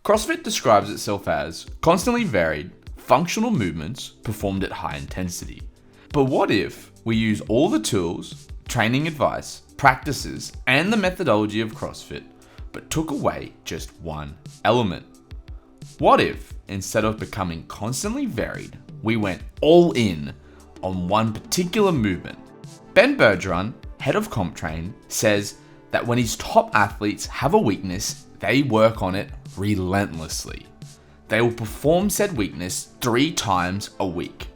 CrossFit describes itself as constantly varied, functional movements performed at high intensity. But what if we use all the tools, training advice, practices, and the methodology of CrossFit, but took away just one element? What if, instead of becoming constantly varied, we went all in on one particular movement? Ben Bergeron, head of CompTrain, says that when his top athletes have a weakness, they work on it relentlessly. They will perform said weakness 3 times a week.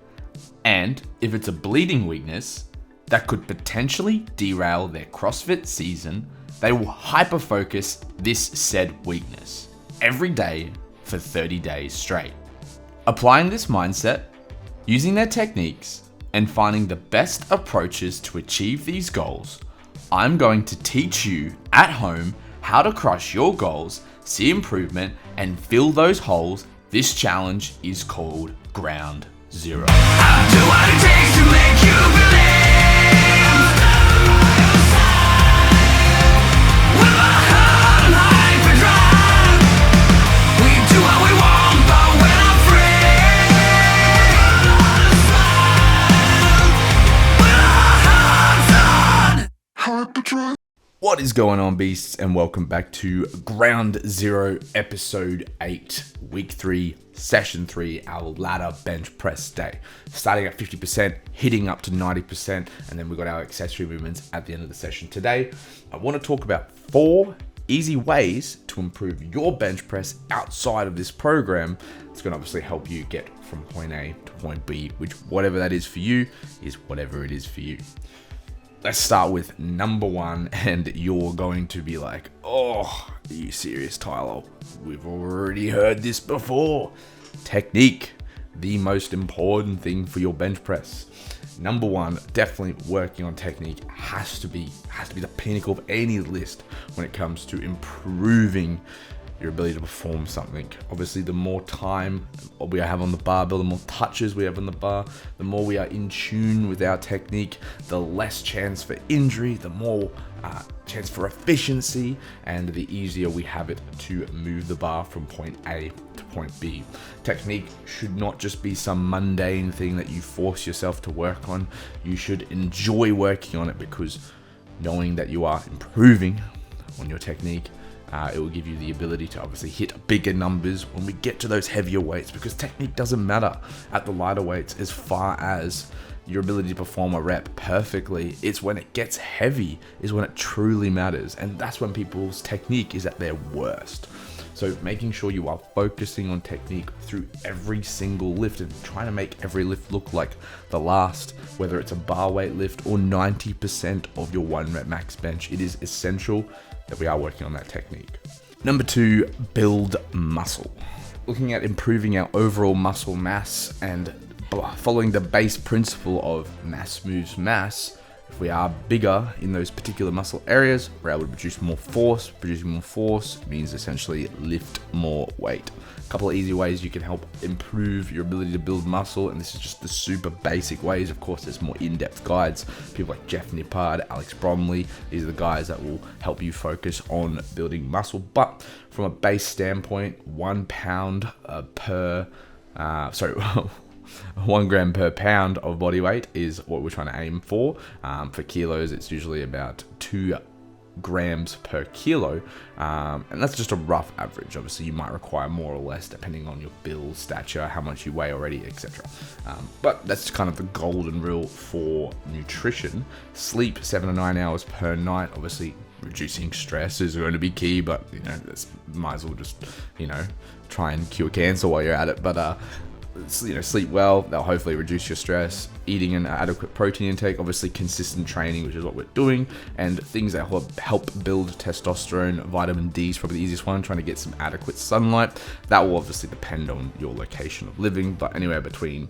And if it's a bleeding weakness that could potentially derail their CrossFit season, they will hyper-focus this said weakness every day for 30 days straight. Applying this mindset, using their techniques, and finding the best approaches to achieve these goals, I'm going to teach you at home how to crush your goals, see improvement, and fill those holes. This challenge is called Ground Zero. I'll do what it takes to make you believe. With my heart and hyperdrive, we do what we want, but when I'm free, with our hearts on hyperdrive. What is going on, beasts, and welcome back to Ground Zero, episode 8, week 3, session 3, our ladder bench press day. Starting at 50%, hitting up to 90%, and then we've got our accessory movements at the end of the session. Today, I want to talk about 4 easy ways to improve your bench press outside of this program. It's going to obviously help you get from point A to point B, which whatever that is for you is whatever it is for you. Let's start with number 1, and you're going to be like, oh, are you serious, Tyler? We've already heard this before. Technique, the most important thing for your bench press. Number 1, definitely working on technique has to be the pinnacle of any list when it comes to improving your ability to perform something. Obviously, the more time we have on the barbell, the more touches we have on the bar, the more we are in tune with our technique, the less chance for injury, the more chance for efficiency, and the easier we have it to move the bar from point A to point B. Technique should not just be some mundane thing that you force yourself to work on. You should enjoy working on it, because knowing that you are improving on your technique, it will give you the ability to obviously hit bigger numbers when we get to those heavier weights, because technique doesn't matter at the lighter weights as far as your ability to perform a rep perfectly. It's when it gets heavy is when it truly matters, and that's when people's technique is at their worst. So making sure you are focusing on technique through every single lift and trying to make every lift look like the last, whether it's a bar weight lift or 90% of your 1 rep max bench, it is essential that we are working on that technique. Number 2, build muscle. Looking at improving our overall muscle mass and following the base principle of mass moves mass. If we are bigger in those particular muscle areas, we're able to produce more force. Producing more force means essentially lift more weight. A couple of easy ways you can help improve your ability to build muscle, and this is just the super basic ways. Of course, there's more in-depth guides. People like Jeff Nippard, Alex Bromley, these are the guys that will help you focus on building muscle. But from a base standpoint, 1 gram per pound of body weight is what we're trying to aim for. For kilos, it's usually about 2 grams per kilo, and that's just a rough average. Obviously, you might require more or less depending on your build, stature, how much you weigh already, etc. But that's kind of the golden rule for nutrition. Sleep 7 to 9 hours per night. Obviously, reducing stress is going to be key, but might as well just try and cure cancer while you're at it. But sleep well. That'll hopefully reduce your stress. Eating an adequate protein intake, obviously consistent training, which is what we're doing, and things that help build testosterone. Vitamin D is probably the easiest one. Trying to get some adequate sunlight. That will obviously depend on your location of living, but anywhere between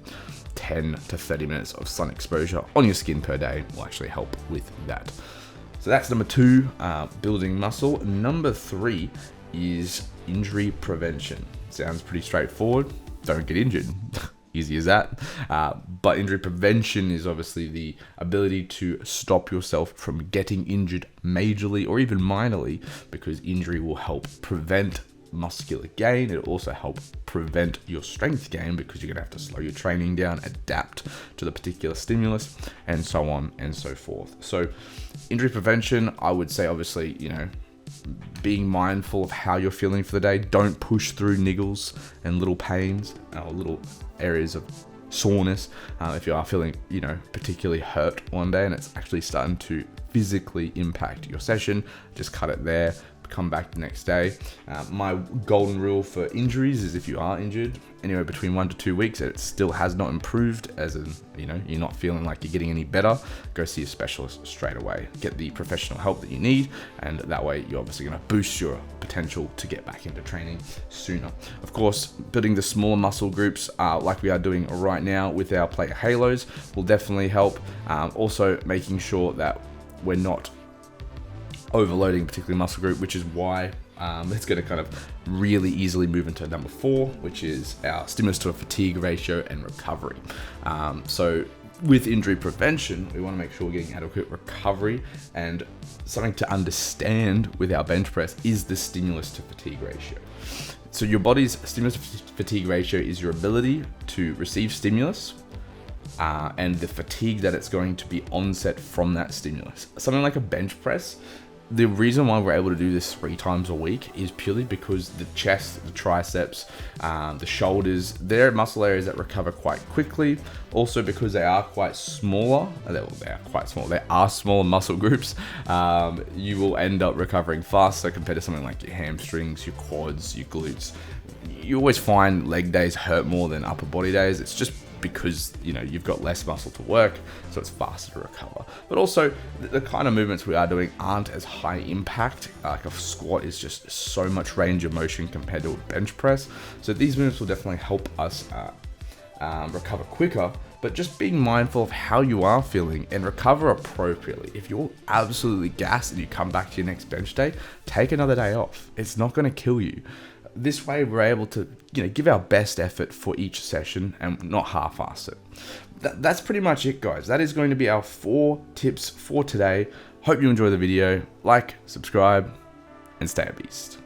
10 to 30 minutes of sun exposure on your skin per day will actually help with that. So that's number 2, building muscle. Number 3 is injury prevention. Sounds pretty straightforward. Don't get injured. Easy as that. But injury prevention is obviously the ability to stop yourself from getting injured majorly or even minorly, because injury will help prevent muscular gain. It'll also help prevent your strength gain because you're going to have to slow your training down, adapt to the particular stimulus, and so on and so forth. So injury prevention, I would say, obviously, being mindful of how you're feeling for the day. Don't push through niggles and little pains or little areas of soreness. If you are feeling, particularly hurt one day and it's actually starting to physically impact your session, just cut it there, come back the next day. My golden rule for injuries is if you are injured anywhere between 1 to 2 weeks and it still has not improved, as in, you're not feeling like you're getting any better, go see a specialist straight away. Get the professional help that you need, and that way you're obviously going to boost your potential to get back into training sooner. Of course, building the smaller muscle groups like we are doing right now with our player halos will definitely help. Also making sure that we're not overloading a particular muscle group, which is why it's going to kind of really easily move into number 4, which is our stimulus to fatigue ratio and recovery. So with injury prevention, we want to make sure we're getting adequate recovery, and something to understand with our bench press is the stimulus to fatigue ratio. So your body's stimulus to fatigue ratio is your ability to receive stimulus and the fatigue that it's going to be onset from that stimulus. Something like a bench press, the reason why we're able to do this 3 times a week is purely because the chest, the triceps, the shoulders, they're muscle areas that recover quite quickly. Also because they are quite smaller, they are smaller muscle groups, you will end up recovering faster compared to something like your hamstrings, your quads, your glutes. You always find leg days hurt more than upper body days. It's just because you've got less muscle to work, so it's faster to recover. But also the kind of movements we are doing aren't as high impact. Like a squat is just so much range of motion compared to a bench press, so these movements will definitely help us recover quicker. But just being mindful of how you are feeling and recover appropriately. If you're absolutely gassed and you come back to your next bench day, take another day off. It's not going to kill you. This way we're able to give our best effort for each session and not half-ass it. That's pretty much it, guys. That is going to be our 4 tips for today. Hope you enjoy the video. Like, subscribe, and stay a beast.